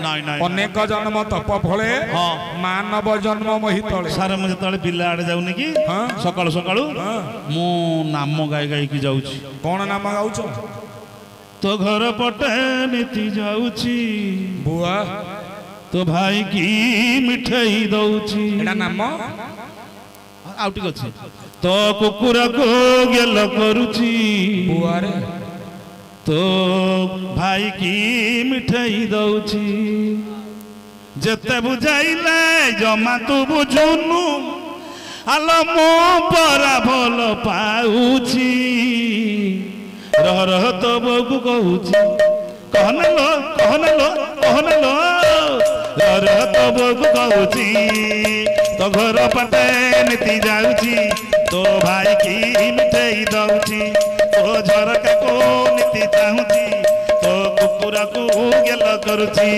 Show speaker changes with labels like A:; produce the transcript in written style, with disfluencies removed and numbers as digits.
A: नाई नाई
B: अनेक जन्म तप फले
A: हाँ
B: मानव जन्म मोहितले
A: सारे मुझे तले बिल आड़े जाऊनी कि
B: हाँ
A: सकाळु सकाळु मु नाम गाई गाई की जाउची
B: कौन नाम गाउछ
A: तो घर पटे नीति जाउची
B: बुआ
A: तो भाई की मिठाई दउची
B: एटा नाम
A: आउटी अछि तो कुकुरा को गेल करूची
B: बुआ रे
A: तो भाई की मिठाई दउची जते बुझाइले जमा तू बुझुनु आलो मो परा भल पाउची रह रह तो बगु कहूची कहनलो कहनलो कहनलो रह रह तो बगु कहूची तो घर पटे नीति जाउची तो भाई की मिठाई दउची तो झरका को नीति चाहूची तो कुकुरा को गेल करूची।